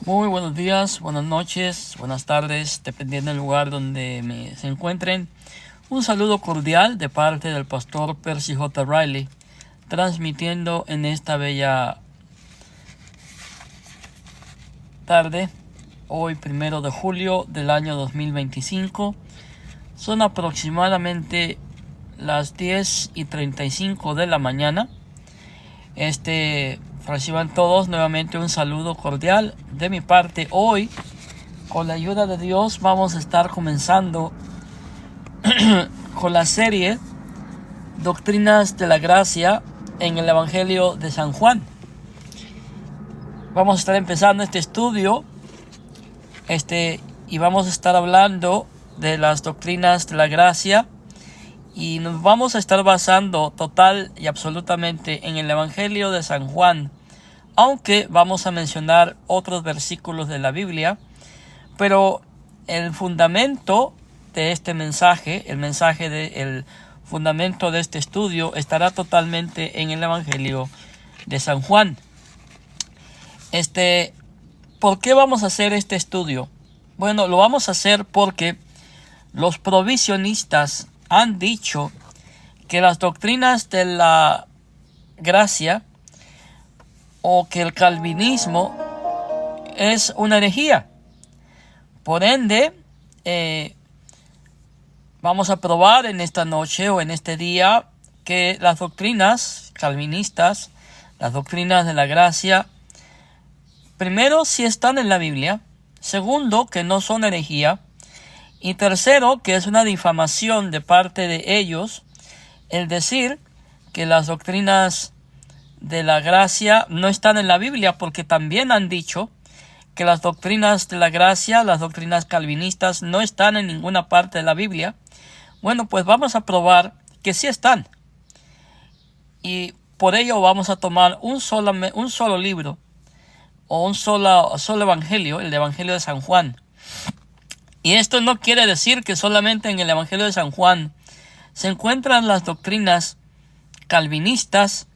Muy buenos días, buenas noches, buenas tardes, dependiendo del lugar donde se encuentren. Un saludo cordial de parte del pastor Percy J. Riley, transmitiendo en esta bella tarde, hoy 1 de julio del año 2025. Son aproximadamente las 10:35 de la mañana. Reciban todos nuevamente un saludo cordial de mi parte. Hoy, con la ayuda de Dios, vamos a estar comenzando con la serie Doctrinas de la Gracia en el Evangelio de San Juan. Vamos a estar empezando este estudio y vamos a estar hablando de las doctrinas de la gracia, y nos vamos a estar basando total y absolutamente en el Evangelio de San Juan, aunque vamos a mencionar otros versículos de la Biblia. Pero el fundamento de este mensaje, el fundamento de este estudio estará totalmente en el Evangelio de San Juan. ¿Por qué vamos a hacer este estudio? Bueno, lo vamos a hacer porque los provisionistas han dicho que las doctrinas de la gracia o que el calvinismo es una herejía. Por ende, vamos a probar en esta noche o en este día que las doctrinas calvinistas, las doctrinas de la gracia, primero, si están en la Biblia; segundo, que no son herejía; y tercero, que es una difamación de parte de ellos el decir que las doctrinas de la gracia no están en la Biblia, porque también han dicho que las doctrinas de la gracia, las doctrinas calvinistas, no están en ninguna parte de la Biblia. Bueno, pues vamos a probar que sí están, y por ello vamos a tomar un solo libro o un solo evangelio, el Evangelio de San Juan. Y esto no quiere decir que solamente en el Evangelio de San Juan se encuentran las doctrinas calvinistas,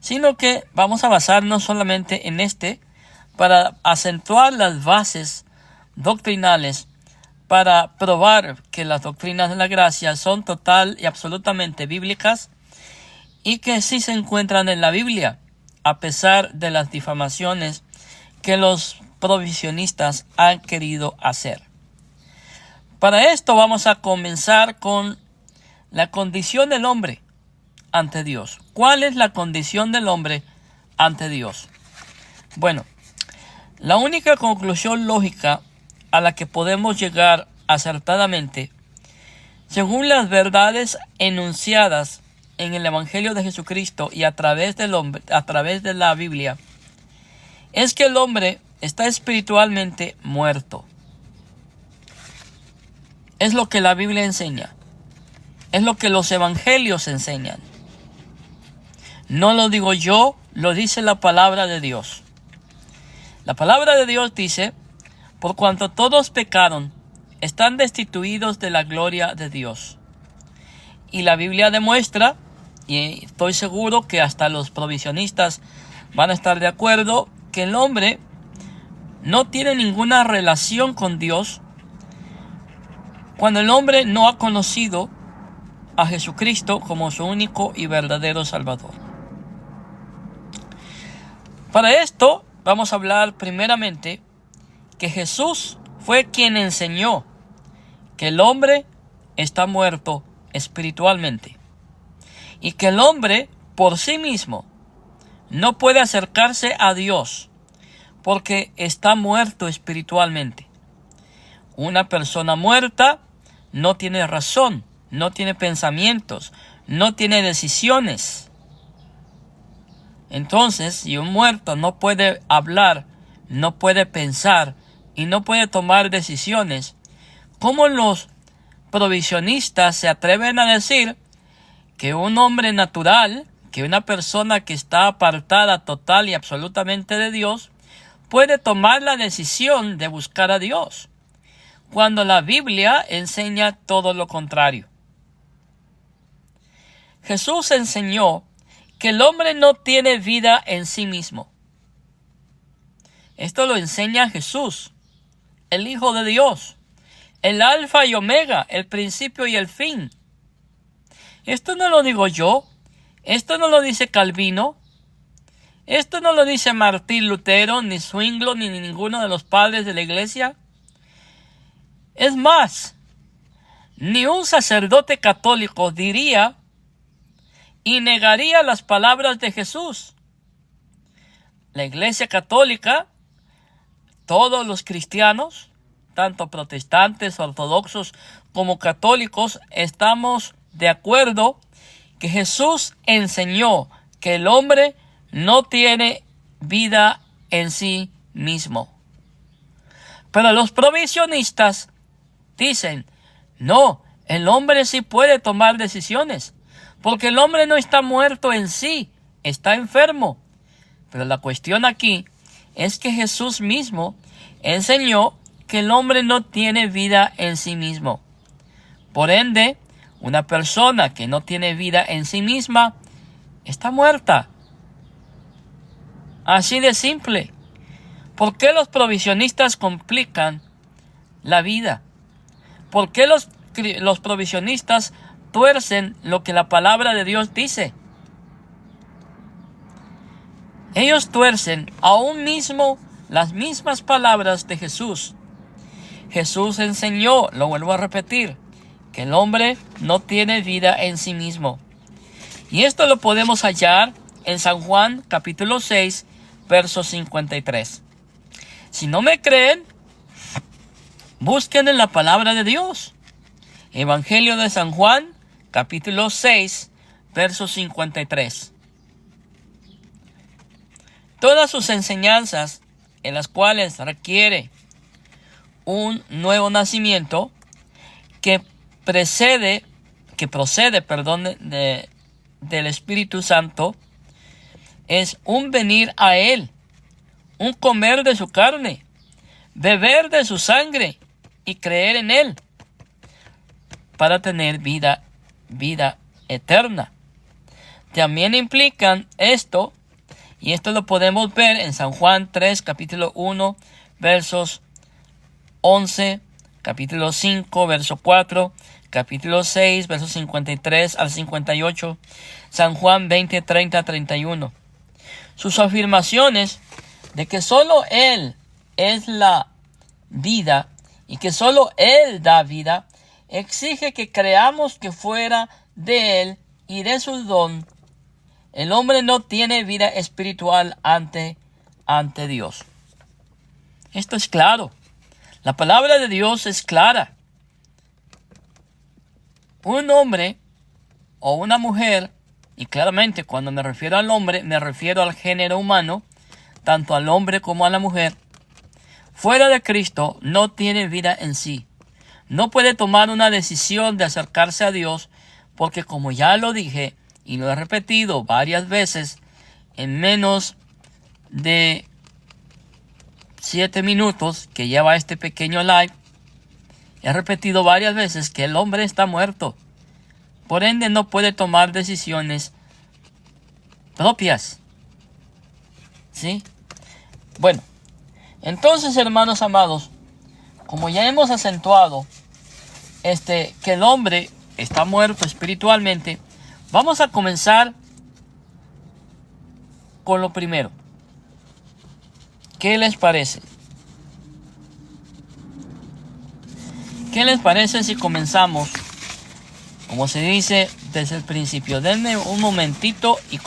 sino que vamos a basarnos solamente en para acentuar las bases doctrinales, para probar que las doctrinas de la gracia son total y absolutamente bíblicas y que sí se encuentran en la Biblia, a pesar de las difamaciones que los provisionistas han querido hacer. Para esto vamos a comenzar con la condición del hombre ante Dios. ¿Cuál es la condición del hombre ante Dios? Bueno, la única conclusión lógica a la que podemos llegar acertadamente, según las verdades enunciadas en el Evangelio de Jesucristo y a través de la Biblia, es que el hombre está espiritualmente muerto. Es lo que la Biblia enseña. Es lo que los evangelios enseñan. No lo digo yo, lo dice la palabra de Dios. La palabra de Dios dice: por cuanto todos pecaron, están destituidos de la gloria de Dios. Y la Biblia demuestra, y estoy seguro que hasta los provisionistas van a estar de acuerdo, que el hombre no tiene ninguna relación con Dios cuando el hombre no ha conocido a Jesucristo como su único y verdadero Salvador. Para esto vamos a hablar primeramente que Jesús fue quien enseñó que el hombre está muerto espiritualmente y que el hombre por sí mismo no puede acercarse a Dios porque está muerto espiritualmente. Una persona muerta no tiene razón, no tiene pensamientos, no tiene decisiones. Entonces, si un muerto no puede hablar, no puede pensar y no puede tomar decisiones, ¿cómo los provisionistas se atreven a decir que un hombre natural, que una persona que está apartada total y absolutamente de Dios, puede tomar la decisión de buscar a Dios, cuando la Biblia enseña todo lo contrario? Jesús enseñó que el hombre no tiene vida en sí mismo. Esto lo enseña Jesús, el Hijo de Dios, el Alfa y Omega, el principio y el fin. Esto no lo digo yo, esto no lo dice Calvino, esto no lo dice Martín Lutero, ni Zwinglio, ni ninguno de los padres de la iglesia. Es más, ni un sacerdote católico diría y negaría las palabras de Jesús. La Iglesia Católica, todos los cristianos, tanto protestantes, ortodoxos como católicos, estamos de acuerdo que Jesús enseñó que el hombre no tiene vida en sí mismo. Pero los provisionistas dicen, no, el hombre sí puede tomar decisiones, porque el hombre no está muerto en sí, está enfermo. Pero la cuestión aquí es que Jesús mismo enseñó que el hombre no tiene vida en sí mismo. Por ende, una persona que no tiene vida en sí misma está muerta. Así de simple. ¿Por qué los provisionistas complican la vida? ¿Por qué los provisionistas tuercen lo que la palabra de Dios dice? Ellos tuercen aún mismo las mismas palabras de Jesús. Jesús enseñó, lo vuelvo a repetir, que el hombre no tiene vida en sí mismo. Y esto lo podemos hallar en San Juan capítulo 6, verso 53. Si no me creen, busquen en la palabra de Dios. Evangelio de San Juan, capítulo 6, verso 53. Todas sus enseñanzas, en las cuales requiere un nuevo nacimiento que procede del Espíritu Santo, es un venir a Él, un comer de su carne, beber de su sangre y creer en Él para tener vida eterna. También implican esto, y esto lo podemos ver en San Juan 3, capítulo 1, versos 11, capítulo 5, verso 4, capítulo 6, versos 53 al 58, San Juan 20, 30, 31. Sus afirmaciones de que solo Él es la vida y que solo Él da vida, exige que creamos que fuera de Él y de su don, el hombre no tiene vida espiritual ante Dios. Esto es claro. La palabra de Dios es clara. Un hombre o una mujer, y claramente cuando me refiero al hombre, me refiero al género humano, tanto al hombre como a la mujer, fuera de Cristo no tiene vida en sí. No puede tomar una decisión de acercarse a Dios, porque como ya lo dije y lo he repetido varias veces, en menos de 7 minutos que lleva este pequeño live, he repetido varias veces que el hombre está muerto. Por ende no puede tomar decisiones propias. ¿Sí? Bueno, entonces, hermanos amados, como ya hemos acentuado que el hombre está muerto espiritualmente, vamos a comenzar con lo primero. ¿Qué les parece? ¿Qué les parece si comenzamos, como se dice, desde el principio? Denme un momentito y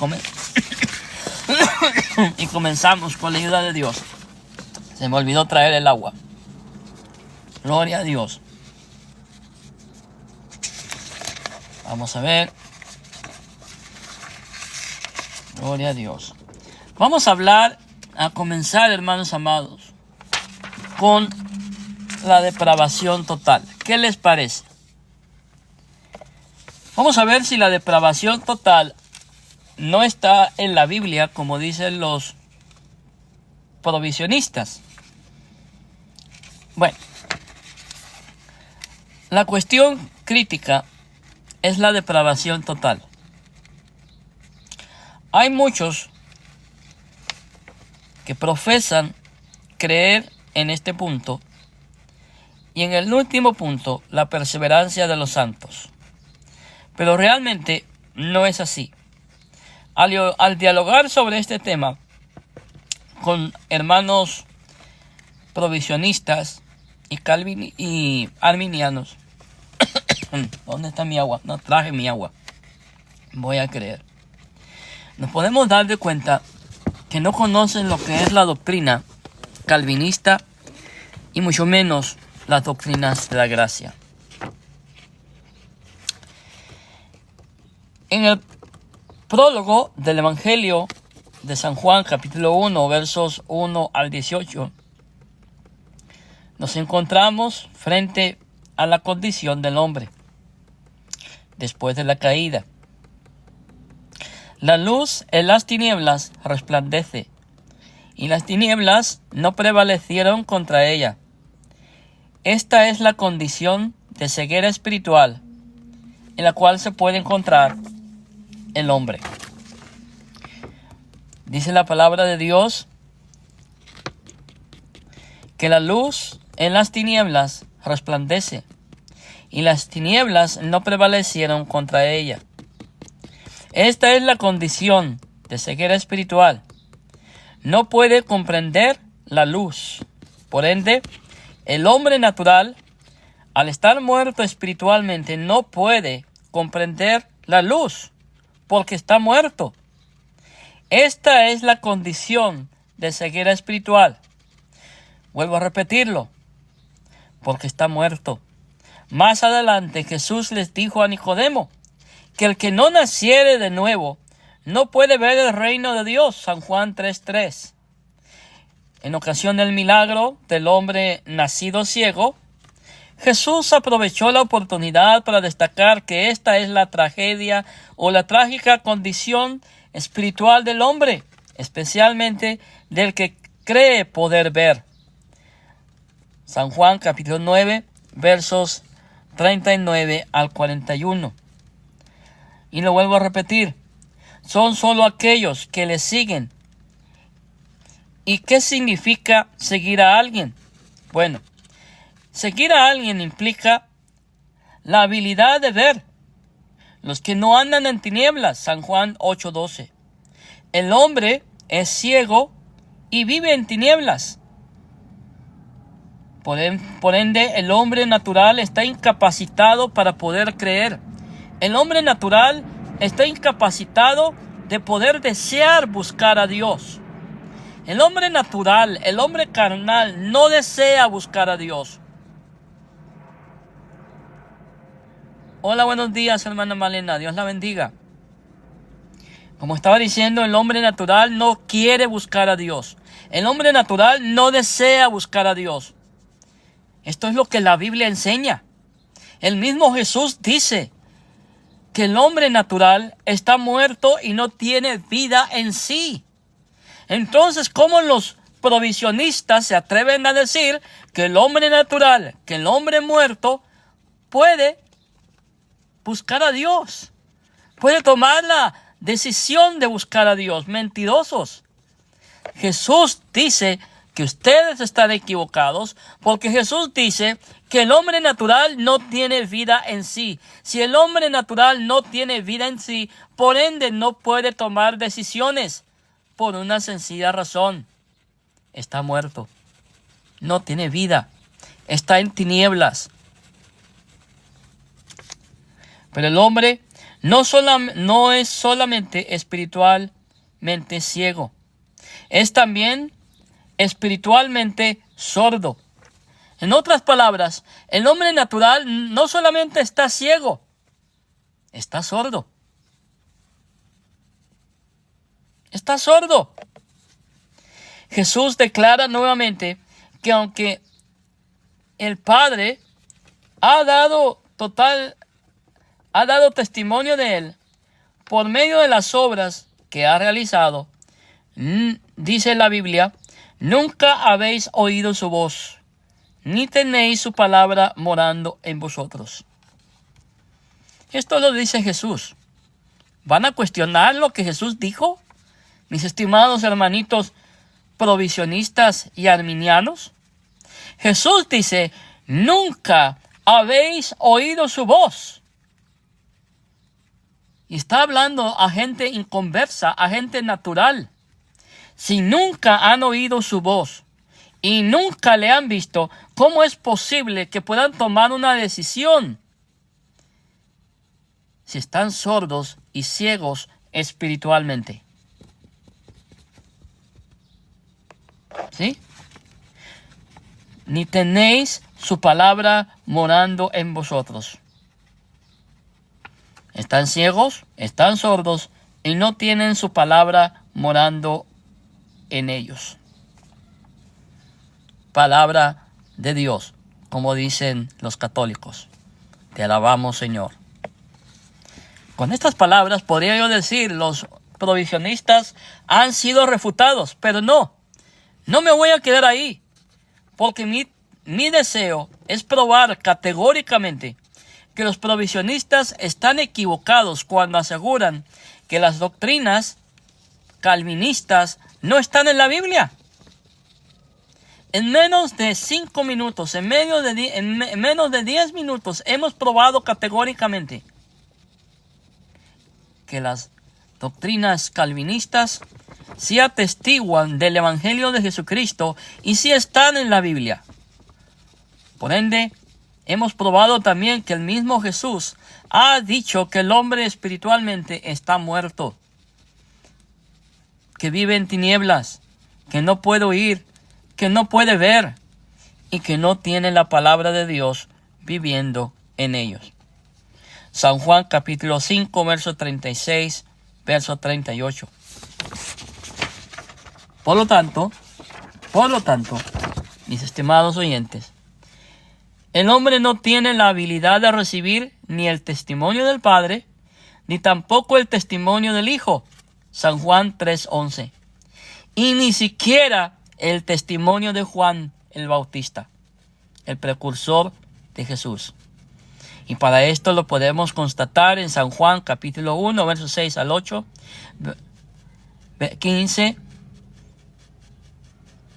comenzamos con la ayuda de Dios. Se me olvidó traer el agua. Gloria a Dios. Vamos a ver. Gloria a Dios. Vamos a comenzar, hermanos amados, con la depravación total. ¿Qué les parece? Vamos a ver si la depravación total no está en la Biblia, como dicen los provisionistas. Bueno, la cuestión crítica es la depravación total. Hay muchos que profesan creer en este punto. Y en el último punto, la perseverancia de los santos. Pero realmente no es así. Al dialogar sobre este tema con hermanos provisionistas y arminianos, ¿dónde está mi agua? No traje mi agua. Voy a creer. Nos podemos dar de cuenta que no conocen lo que es la doctrina calvinista y mucho menos las doctrinas de la gracia. En el prólogo del Evangelio de San Juan, capítulo 1, versos 1 al 18, nos encontramos frente a la condición del hombre después de la caída. La luz en las tinieblas resplandece, y las tinieblas no prevalecieron contra ella. Esta es la condición de ceguera espiritual en la cual se puede encontrar el hombre. Dice la palabra de Dios que la luz en las tinieblas resplandece, y las tinieblas no prevalecieron contra ella. Esta es la condición de ceguera espiritual. No puede comprender la luz. Por ende, el hombre natural, al estar muerto espiritualmente, no puede comprender la luz, porque está muerto. Esta es la condición de ceguera espiritual. Vuelvo a repetirlo, porque está muerto. Más adelante Jesús les dijo a Nicodemo que el que no naciere de nuevo no puede ver el reino de Dios. San Juan 3:3. En ocasión del milagro del hombre nacido ciego, Jesús aprovechó la oportunidad para destacar que esta es la tragedia o la trágica condición espiritual del hombre, especialmente del que cree poder ver. San Juan capítulo 9, versos 39 al 41. Y lo vuelvo a repetir, son solo aquellos que le siguen. ¿Y qué significa seguir a alguien? Bueno, seguir a alguien implica la habilidad de ver. Los que no andan en tinieblas, San Juan 8:12. El hombre es ciego y vive en tinieblas. Por ende, el hombre natural está incapacitado para poder creer. El hombre natural está incapacitado de poder desear buscar a Dios. El hombre natural, el hombre carnal, no desea buscar a Dios. Hola, buenos días, hermana Malena. Dios la bendiga. Como estaba diciendo, el hombre natural no quiere buscar a Dios. El hombre natural no desea buscar a Dios. Esto es lo que la Biblia enseña. El mismo Jesús dice que el hombre natural está muerto y no tiene vida en sí. Entonces, ¿cómo los provisionistas se atreven a decir que el hombre natural, que el hombre muerto, puede buscar a Dios? Puede tomar la decisión de buscar a Dios. Mentirosos. Jesús dice que ustedes están equivocados, porque Jesús dice que el hombre natural no tiene vida en sí. Si el hombre natural no tiene vida en sí, por ende no puede tomar decisiones, por una sencilla razón: está muerto, no tiene vida, está en tinieblas. Pero el hombre no es solamente espiritualmente ciego, es también espiritualmente sordo. En otras palabras, el hombre natural no solamente está ciego, está sordo. Está sordo. Jesús declara nuevamente que aunque el Padre ha dado testimonio de él por medio de las obras que ha realizado, dice la Biblia: nunca habéis oído su voz, ni tenéis su palabra morando en vosotros. Esto lo dice Jesús. ¿Van a cuestionar lo que Jesús dijo? Mis estimados hermanitos provisionistas y arminianos? Jesús dice, nunca habéis oído su voz. Y está hablando a gente inconversa, a gente natural. Si nunca han oído su voz y nunca le han visto, ¿cómo es posible que puedan tomar una decisión? Si están sordos y ciegos espiritualmente. ¿Sí? Ni tenéis su palabra morando en vosotros. Están ciegos, están sordos y no tienen su palabra morando en ellos. Palabra de Dios, como dicen los católicos. Te alabamos, Señor. Con estas palabras podría yo decir, los provisionistas han sido refutados, pero no me voy a quedar ahí, porque mi deseo es probar categóricamente que los provisionistas están equivocados cuando aseguran que las doctrinas calvinistas no están en la Biblia. En menos de 5 minutos, en menos de 10 minutos, hemos probado categóricamente que las doctrinas calvinistas sí atestiguan del Evangelio de Jesucristo y sí están en la Biblia. Por ende, hemos probado también que el mismo Jesús ha dicho que el hombre espiritualmente está muerto, que vive en tinieblas, que no puede oír, que no puede ver y que no tiene la palabra de Dios viviendo en ellos. San Juan capítulo 5, verso 36, verso 38. Por lo tanto, mis estimados oyentes, el hombre no tiene la habilidad de recibir ni el testimonio del Padre, ni tampoco el testimonio del Hijo. San Juan 3:11. Y ni siquiera el testimonio de Juan el Bautista, el precursor de Jesús. Y para esto lo podemos constatar en San Juan capítulo 1, versos 6 al 8, 15,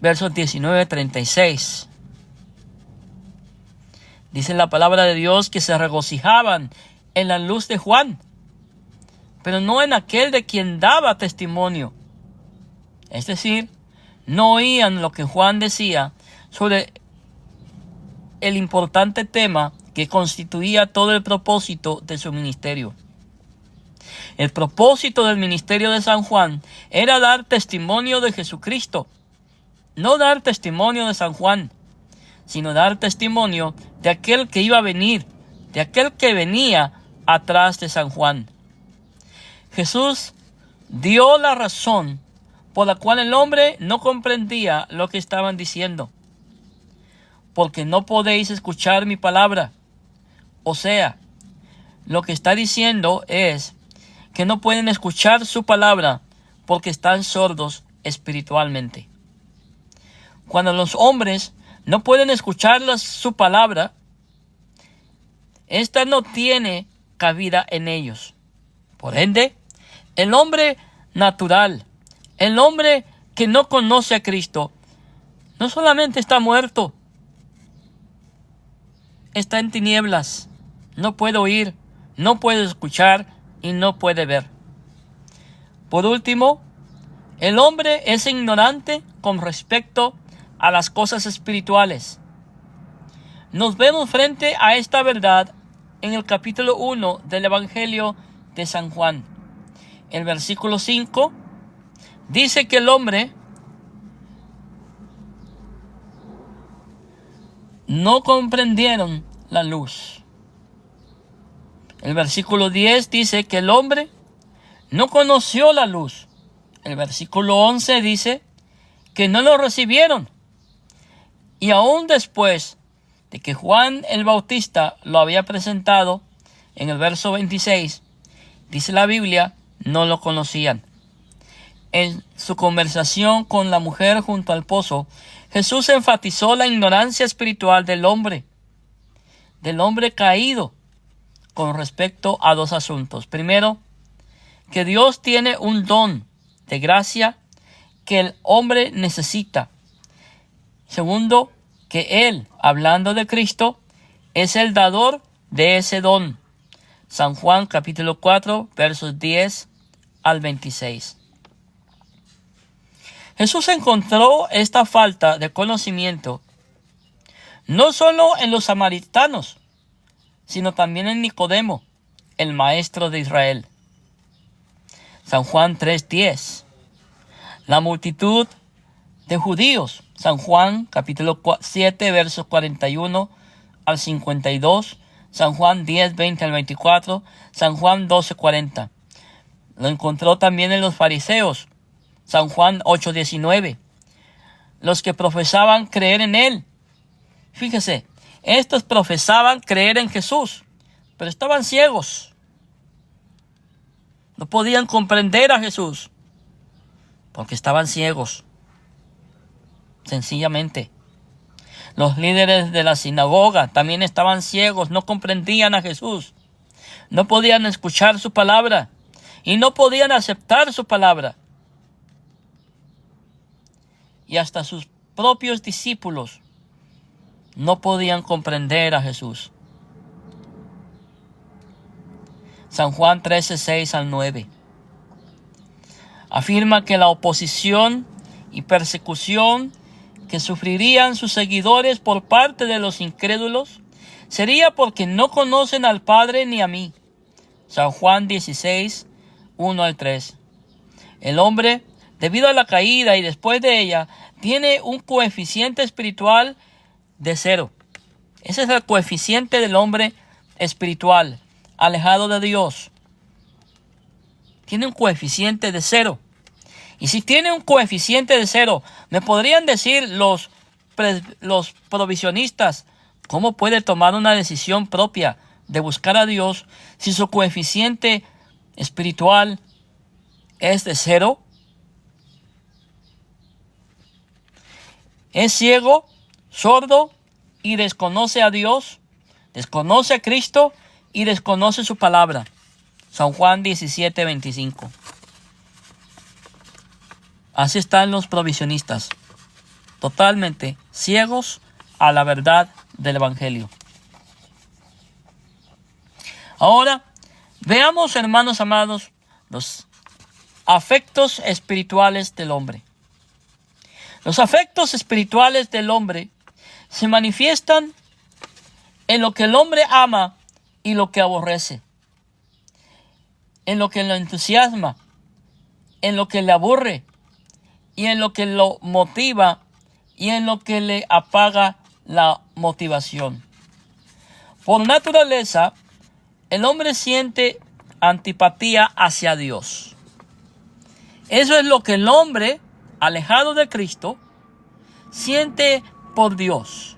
versos 19 al 36. Dice la palabra de Dios que se regocijaban en la luz de Juan, pero no en aquel de quien daba testimonio. Es decir, no oían lo que Juan decía sobre el importante tema que constituía todo el propósito de su ministerio. El propósito del ministerio de San Juan era dar testimonio de Jesucristo, no dar testimonio de San Juan, sino dar testimonio de aquel que iba a venir, de aquel que venía atrás de San Juan. Jesús dio la razón por la cual el hombre no comprendía lo que estaban diciendo. Porque no podéis escuchar mi palabra. O sea, lo que está diciendo es que no pueden escuchar su palabra porque están sordos espiritualmente. Cuando los hombres no pueden escuchar su palabra, esta no tiene cabida en ellos. Por ende, el hombre natural, el hombre que no conoce a Cristo, no solamente está muerto, está en tinieblas, no puede oír, no puede escuchar y no puede ver. Por último, el hombre es ignorante con respecto a las cosas espirituales. Nos vemos frente a esta verdad en el capítulo 1 del Evangelio de San Juan. El versículo 5 dice que el hombre no comprendieron la luz. El versículo 10 dice que el hombre no conoció la luz. El versículo 11 dice que no lo recibieron. Y aún después de que Juan el Bautista lo había presentado, en el verso 26, dice la Biblia, no lo conocían. En su conversación con la mujer junto al pozo, Jesús enfatizó la ignorancia espiritual del hombre caído, con respecto a dos asuntos. Primero, que Dios tiene un don de gracia que el hombre necesita. Segundo, que Él, hablando de Cristo, es el dador de ese don. San Juan capítulo 4, versos 10 al 26. Jesús encontró esta falta de conocimiento no solo en los samaritanos, sino también en Nicodemo, el maestro de Israel. San Juan 3:10. La multitud de judíos. San Juan capítulo 7 versos 41 al 52. San Juan 10, 20 al 24. San Juan 12:40. Lo encontró también en los fariseos. San Juan 8:19. Los que profesaban creer en Él. Fíjese, estos profesaban creer en Jesús, pero estaban ciegos. No podían comprender a Jesús, porque estaban ciegos. Sencillamente. Los líderes de la sinagoga también estaban ciegos, no comprendían a Jesús. No podían escuchar su palabra y no podían aceptar su palabra. Y hasta sus propios discípulos no podían comprender a Jesús. San Juan 13, 6 al 9. Afirma que la oposición y persecución que sufrirían sus seguidores por parte de los incrédulos sería porque no conocen al Padre ni a mí. San Juan 16, 1 al 3. El hombre, debido a la caída y después de ella, tiene un coeficiente espiritual de 0. Ese es el coeficiente del hombre espiritual, alejado de Dios. Tiene un coeficiente de 0. Y si tiene un coeficiente de 0, me podrían decir los provisionistas, ¿cómo puede tomar una decisión propia de buscar a Dios si su coeficiente espiritual es de 0? Es ciego, sordo y desconoce a Dios, desconoce a Cristo y desconoce su palabra. San Juan 17, 25. Así están los provisionistas, totalmente ciegos a la verdad del Evangelio. Ahora, veamos, hermanos amados, los afectos espirituales del hombre. Los afectos espirituales del hombre se manifiestan en lo que el hombre ama y lo que aborrece, en lo que lo entusiasma, en lo que le aburre, y en lo que lo motiva y en lo que le apaga la motivación. Por naturaleza, el hombre siente antipatía hacia Dios. Eso es lo que el hombre, alejado de Cristo, siente por Dios.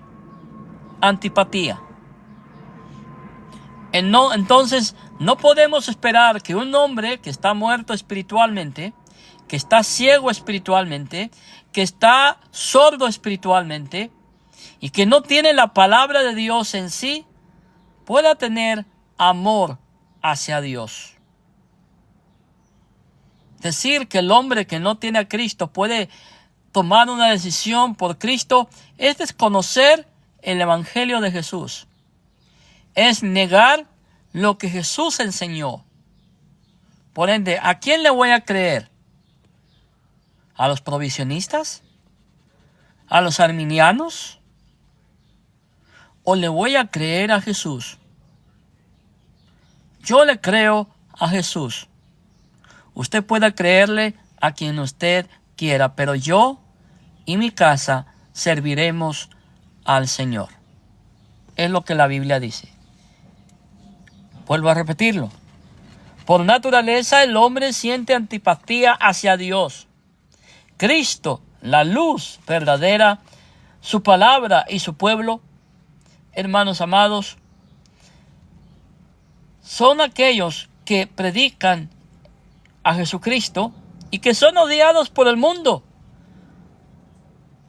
Antipatía. Entonces, no podemos esperar que un hombre que está muerto espiritualmente, que está ciego espiritualmente, que está sordo espiritualmente y que no tiene la palabra de Dios en sí, pueda tener amor hacia Dios. Decir que el hombre que no tiene a Cristo puede tomar una decisión por Cristo es desconocer el Evangelio de Jesús. Es negar lo que Jesús enseñó. Por ende, ¿a quién le voy a creer? ¿A los provisionistas? ¿A los arminianos? ¿O le voy a creer a Jesús? Yo le creo a Jesús. Usted puede creerle a quien usted quiera, pero yo y mi casa serviremos al Señor. Es lo que la Biblia dice. Vuelvo a repetirlo. Por naturaleza el hombre siente antipatía hacia Dios. Cristo, la luz verdadera, su palabra y su pueblo, hermanos amados, son aquellos que predican a Jesucristo y que son odiados por el mundo,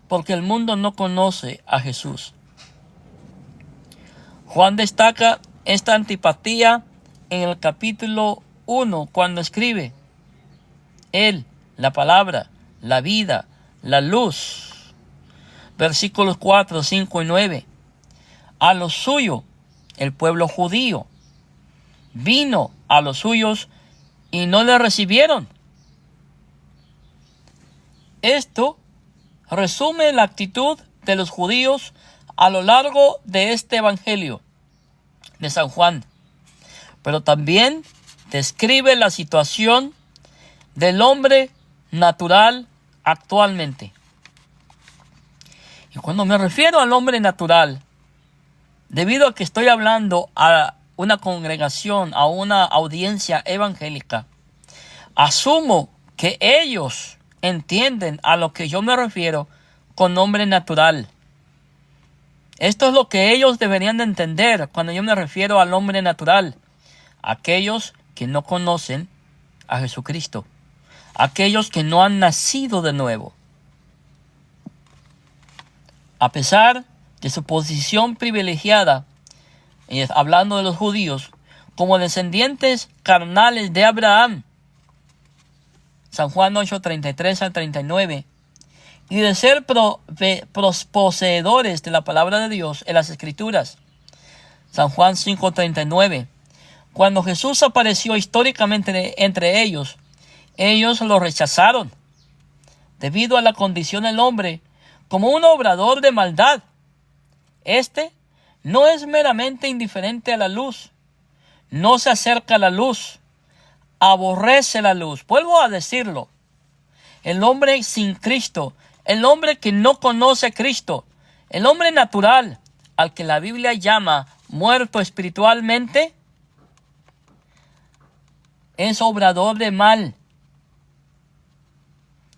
porque el mundo no conoce a Jesús. Juan destaca esta antipatía en el capítulo 1 cuando escribe: Él, la palabra, la vida, la luz. Versículos 4, 5 y 9. A lo suyo, el pueblo judío, vino a los suyos y no le recibieron. Esto resume la actitud de los judíos a lo largo de este evangelio de San Juan, pero también describe la situación del hombre natural actualmente. Y cuando me refiero al hombre natural, debido a que estoy hablando a una congregación, a una audiencia evangélica, asumo que ellos entienden a lo que yo me refiero con hombre natural. Esto es lo que ellos deberían de entender cuando yo me refiero al hombre natural. Aquellos que no conocen a Jesucristo. Aquellos que no han nacido de nuevo. A pesar de su posición privilegiada, hablando de los judíos, como descendientes carnales de Abraham, San Juan 8, 33 al 39, y de ser poseedores de la palabra de Dios en las Escrituras, San Juan 5, 39, cuando Jesús apareció históricamente entre ellos, ellos lo rechazaron, debido a la condición del hombre, como un obrador de maldad. Este no es meramente indiferente a la luz, no se acerca a la luz, aborrece la luz. Vuelvo a decirlo, el hombre sin Cristo, el hombre que no conoce a Cristo, el hombre natural, al que la Biblia llama muerto espiritualmente, es obrador de mal.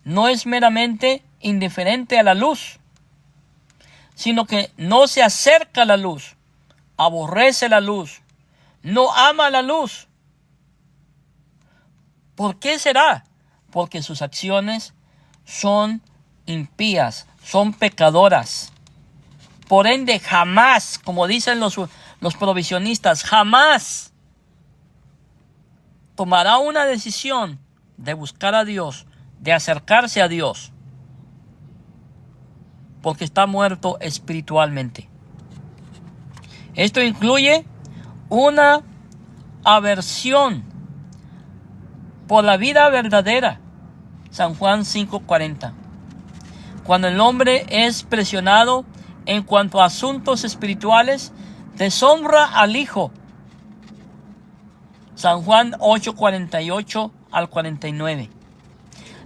No es meramente indiferente a la luz, sino que no se acerca a la luz, aborrece la luz, no ama la luz. ¿Por qué será? Porque sus acciones son impías, son pecadoras. Por ende, jamás, como dicen los provisionistas, jamás tomará una decisión de buscar a Dios, de acercarse a Dios, porque está muerto espiritualmente. Esto incluye una aversión por la vida verdadera. San Juan 5:40. Cuando el hombre es presionado en cuanto a asuntos espirituales, deshonra al Hijo. San Juan 8:48 al 49.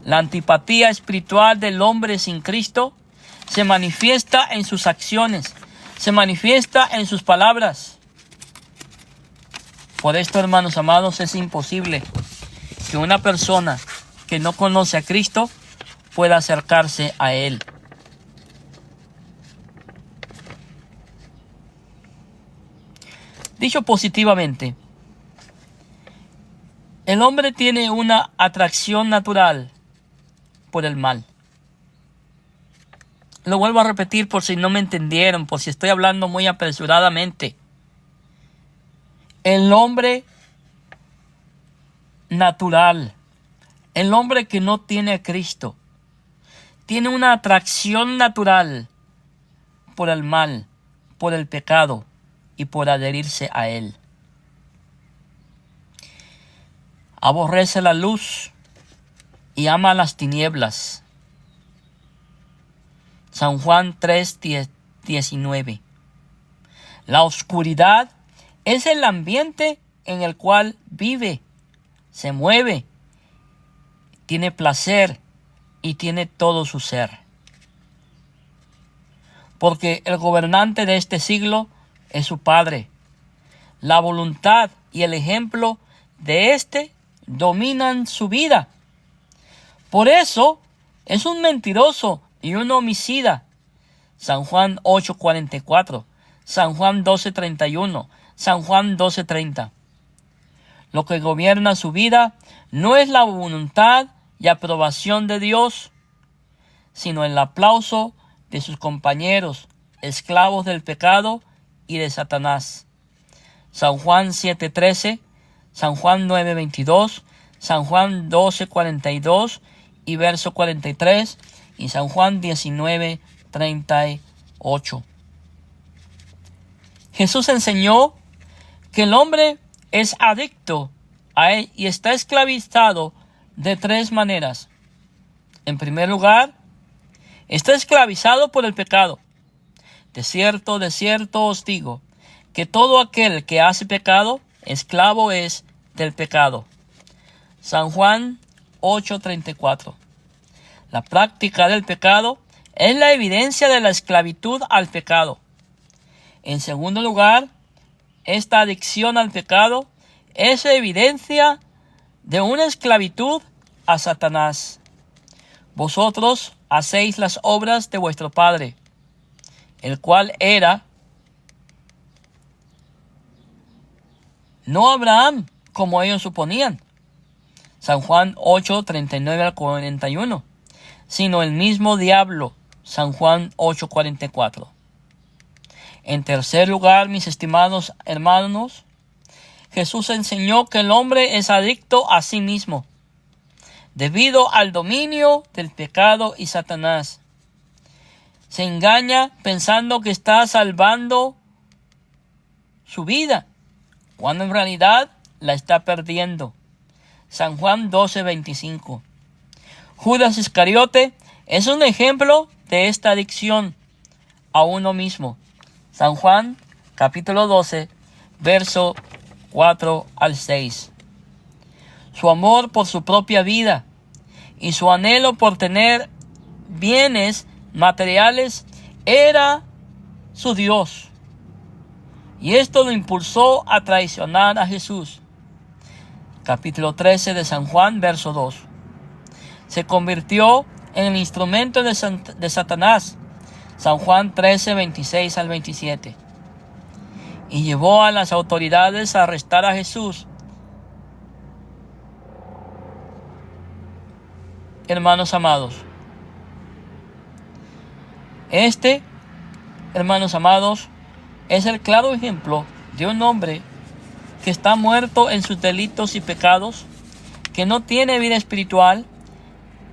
La antipatía espiritual del hombre sin Cristo se manifiesta en sus acciones, se manifiesta en sus palabras. Por esto, hermanos amados, es imposible que una persona que no conoce a Cristo pueda acercarse a Él. Dicho positivamente, el hombre tiene una atracción natural por el mal. Lo vuelvo a repetir por si no me entendieron, por si estoy hablando muy apresuradamente. El hombre natural, el hombre que no tiene a Cristo, tiene una atracción natural por el mal, por el pecado y por adherirse a él. Aborrece la luz y ama las tinieblas. San Juan 3:19. La oscuridad es el ambiente en el cual vive, se mueve, tiene placer y tiene todo su ser. Porque el gobernante de este siglo es su padre. La voluntad y el ejemplo de éste dominan su vida. Por eso es un mentiroso y un homicida. San Juan 8:44, San Juan 12:31, San Juan 12:30. Lo que gobierna su vida no es la voluntad y aprobación de Dios, sino el aplauso de sus compañeros, esclavos del pecado y de Satanás. San Juan 7:13, San Juan 9:22, San Juan 12:42 y verso 43 y San Juan 19, 38. Jesús enseñó que el hombre es adicto a él y está esclavizado de tres maneras. En primer lugar, está esclavizado por el pecado. De cierto os digo, que todo aquel que hace pecado, esclavo es del pecado. San Juan 8:34. La práctica del pecado es la evidencia de la esclavitud al pecado. En segundo lugar, esta adicción al pecado es evidencia de una esclavitud a Satanás. Vosotros hacéis las obras de vuestro padre, el cual era no Abraham, como ellos suponían, San Juan 8, 39 al 41, sino el mismo diablo, San Juan 8, 44. En tercer lugar, mis estimados hermanos, Jesús enseñó que el hombre es adicto a sí mismo, debido al dominio del pecado y Satanás. Se engaña pensando que está salvando su vida, cuando en realidad la está perdiendo. San Juan 12:25. Judas Iscariote es un ejemplo de esta adicción a uno mismo. San Juan capítulo 12, verso 4 al 6. Su amor por su propia vida y su anhelo por tener bienes materiales era su Dios. Y esto lo impulsó a traicionar a Jesús. Capítulo 13 de San Juan, verso 2. Se convirtió en el instrumento de Satanás. San Juan 13, 26 al 27. Y llevó a las autoridades a arrestar a Jesús. Hermanos amados, hermanos amados, es el claro ejemplo de un hombre que está muerto en sus delitos y pecados, que no tiene vida espiritual,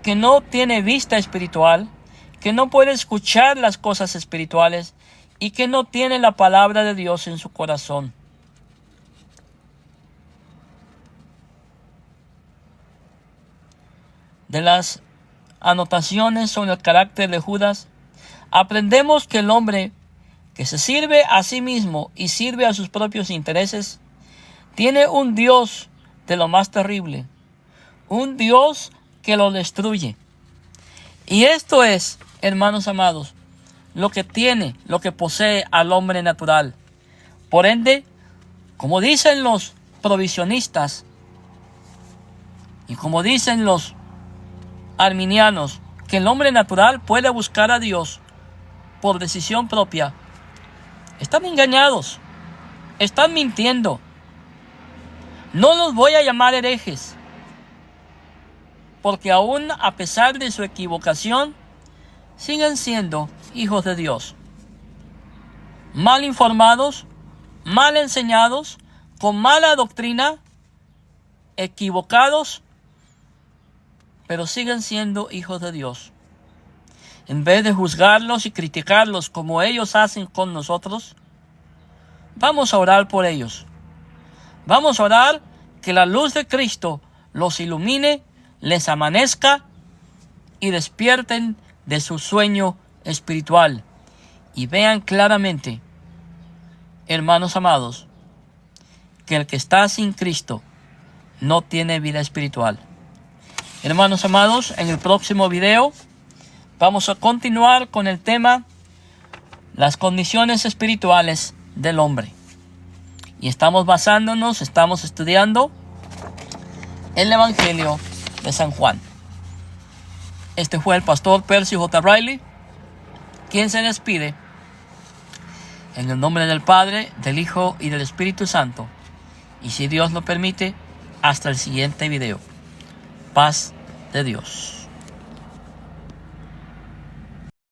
que no tiene vista espiritual, que no puede escuchar las cosas espirituales y que no tiene la palabra de Dios en su corazón. De las anotaciones sobre el carácter de Judas, aprendemos que el hombre que se sirve a sí mismo y sirve a sus propios intereses, tiene un Dios de lo más terrible, un Dios que lo destruye. Y esto es, hermanos amados, lo que posee al hombre natural. Por ende, como dicen los provisionistas y como dicen los arminianos, que el hombre natural puede buscar a Dios por decisión propia, están engañados, están mintiendo. No los voy a llamar herejes, porque aún a pesar de su equivocación, siguen siendo hijos de Dios. Mal informados, mal enseñados, con mala doctrina, equivocados, pero siguen siendo hijos de Dios. En vez de juzgarlos y criticarlos como ellos hacen con nosotros, vamos a orar por ellos. Vamos a orar que la luz de Cristo los ilumine, les amanezca y despierten de su sueño espiritual y vean claramente, hermanos amados, que el que está sin Cristo no tiene vida espiritual. Hermanos amados, en el próximo video vamos a continuar con el tema las condiciones espirituales del hombre. Y estamos estudiando el Evangelio de San Juan. Este fue el pastor Percy J. Riley, quien se despide en el nombre del Padre, del Hijo y del Espíritu Santo. Y si Dios lo permite, hasta el siguiente video. Paz de Dios.